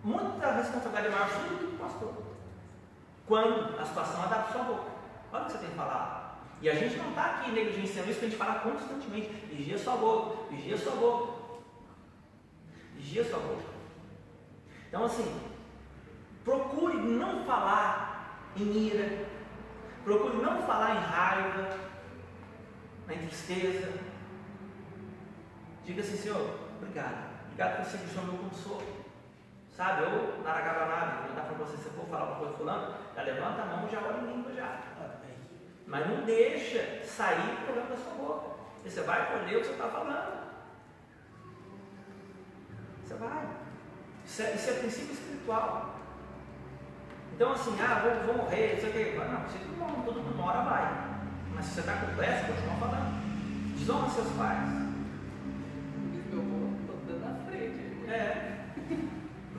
muita responsabilidade é maior sua do que do pastor. Quando a situação adapta a sua boca. Olha o que você tem que falar. E a gente não está aqui negligenciando isso, que a gente fala constantemente. Vigia sua boca, vigia sua boca. Vigia sua boca. Então assim, procure não falar em ira. Procure não falar em raiva, em tristeza. Diga assim, Senhor, obrigado. Obrigado por você que o Senhor me consolo. Sabe, eu, naragabanada, perguntar para você, se for falar uma coisa fulano, já levanta a mão e já ora em língua já. Mas não deixa sair o problema da sua boca. E você vai colher o que você está falando. Você vai. Isso é princípio espiritual. Então assim, vou morrer, não sei o que. Não, você não, todo mundo uma hora vai. Mas se você está com pressa, continua falando. Desonra seus pais. Eu vou dando na frente.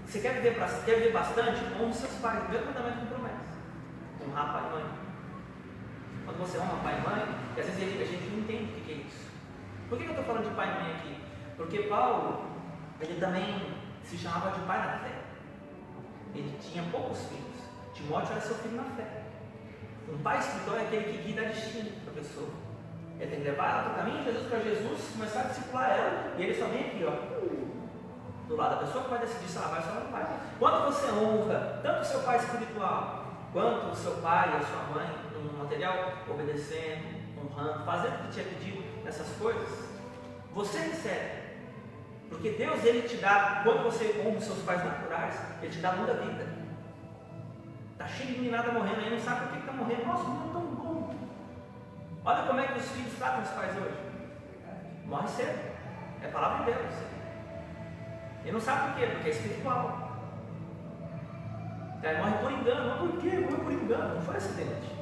Você quer viver bastante? Honre seus pais. O primeiro mandamento com promessa. Honrar pai e mãe. Quando você honra pai e mãe, e às vezes a gente não entende o que é isso. Por que eu estou falando de pai e mãe aqui? Porque Paulo, ele também se chamava de pai na fé. Ele tinha poucos filhos. Timóteo era seu filho na fé. Um pai espiritual é aquele que guia destino para a pessoa. Ele tem que levar ela para o caminho de Jesus, para Jesus começar a discipular ela. E ele só vem aqui, do lado da pessoa que vai decidir se ela vai ou se ela não vai. Quando você honra tanto o seu pai espiritual, quanto o seu pai e a sua mãe, no material, obedecendo, honrando, fazendo o que te é pedido, essas coisas, você recebe. Porque Deus, Ele te dá, quando você honra os seus pais naturais, Ele te dá muita vida. Está cheio de meninada morrendo aí, não sabe por que está morrendo. Nossa, não é tão bom. Olha como é que os filhos tratam os pais hoje. Morre cedo. É a palavra de Deus. Ele não sabe por quê, porque é espiritual. Aí morre por engano. Mas por quê? Morre por engano. Não foi acidente.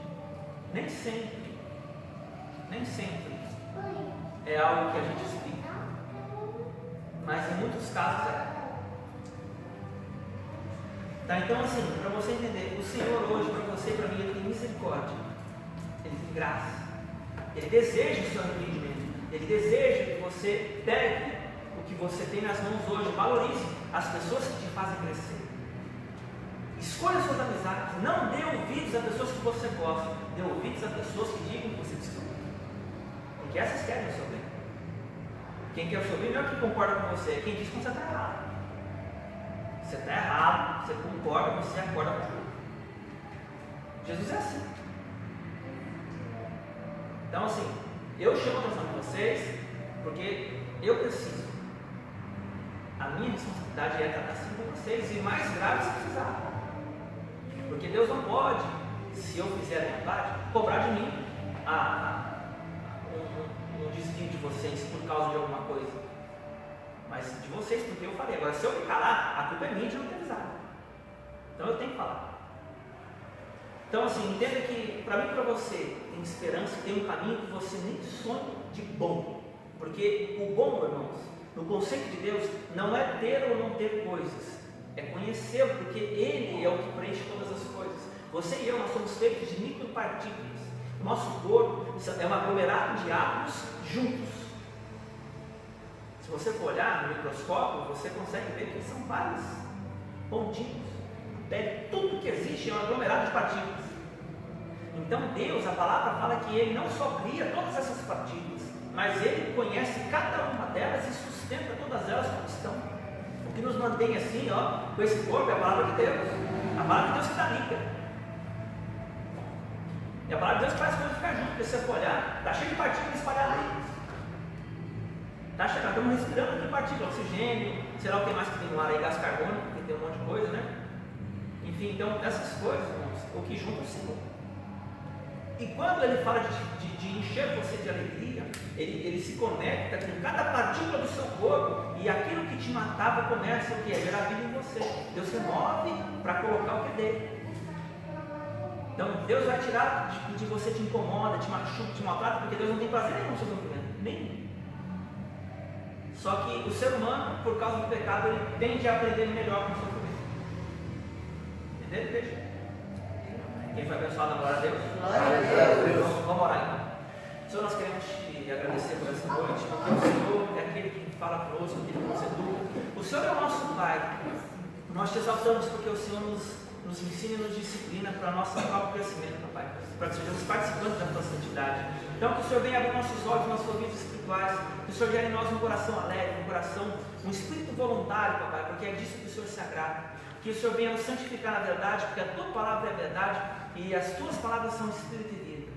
Nem sempre. Nem sempre é algo que a gente explica. Mas em muitos casos é. Tá, então assim, para você entender, o Senhor hoje, para você e para mim, Ele tem misericórdia. Ele tem graça. Ele deseja o seu arrependimento. Ele deseja que você pegue o que você tem nas mãos hoje. Valorize as pessoas que te fazem crescer. Escolha suas amizades. Não dê ouvidos a pessoas que você gosta. Dê ouvidos a pessoas que digam que você precisa. Porque essas querem o seu bem. Quem quer o seu bem não é quem concorda com você, é quem diz que você está errado. Você está errado, você concorda, você acorda com tudo. Jesus é assim. Então assim, eu chamo a atenção de vocês, porque eu preciso. A minha responsabilidade é tratar assim com vocês, e mais grave se precisar. Porque Deus não pode, se eu fizer a vontade, cobrar de mim um desvio de vocês por causa de alguma coisa. Mas de vocês, porque eu falei. Agora, se eu me calar, a culpa é minha de não ter avisado. Então eu tenho que falar. Então assim, entenda que para mim e para você tem esperança, tem um caminho que você nem sonha de bom. Porque o bom, irmãos, no conceito de Deus, não é ter ou não ter coisas. é conhecê-lo, porque Ele é o que preenche todas as coisas. Você e eu, nós somos feitos de micropartículas. O nosso corpo é um aglomerado de átomos juntos. Se você for olhar no microscópio, você consegue ver que são vários pontinhos. Tudo que existe é um aglomerado de partículas. Então Deus, a palavra fala que Ele não só cria todas essas partículas, mas Ele conhece cada uma delas e sustenta todas elas como estão. O que nos mantém assim, com esse corpo, é a palavra de Deus. A palavra de Deus que está rica. E a palavra de Deus faz as coisas ficar juntas, porque se você for olhar, está cheio de partículas espalhadas aí. Está chegando, estamos respirando aqui partículas, oxigênio, sei lá o que mais que tem no ar aí, gás carbônico, porque tem um monte de coisa, né? Enfim, então essas coisas, irmãos, o que junta o Senhor. E quando Ele fala de encher você de alegria, ele se conecta com cada partícula do seu corpo, e aquilo que te matava começa o que? A gerar vida em você. Deus remove para colocar o que é dele. Então Deus vai tirar de você, te incomoda, te machuca, te maltrata, porque Deus não tem prazer nenhum no seu sofrimento, nenhum. Só que o ser humano, por causa do pecado, ele tende a aprender melhor com o sofrimento. Entendeu? Veja. Quem foi abençoado na glória a Deus? Glória a Deus. Vamos orar então. Senhor, nós queremos te agradecer por essa noite, porque o Senhor é aquele que fala conosco, aquele que nos educa. O Senhor é o nosso Pai. Nós te exaltamos porque o Senhor nos ensina e nos disciplina para o nosso próprio crescimento, Pai, para que sejamos participantes da tua santidade. Então, que o Senhor venha abrir nossos olhos, nossos ouvidos espirituais, que o Senhor gere em nós um coração alegre, um espírito voluntário, Papai, porque é disso que o Senhor se agrada. Que o Senhor venha nos santificar na verdade, porque a tua palavra é verdade e as tuas palavras são espírito e vida.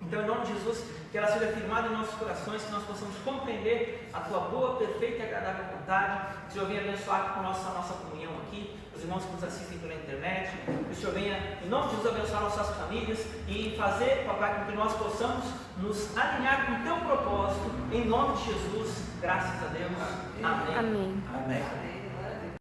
Então, em nome de Jesus, que ela seja firmada em nossos corações, que nós possamos compreender a tua boa, perfeita e agradável vontade. Que o Senhor venha abençoar com a nossa comunhão aqui, os irmãos que nos assistem pela internet. Que o Senhor venha, em nome de Jesus, abençoar nossas famílias e fazer, Papai, com que nós possamos nos alinhar com o teu propósito. Em nome de Jesus, graças a Deus. Amém. Amém. Amém.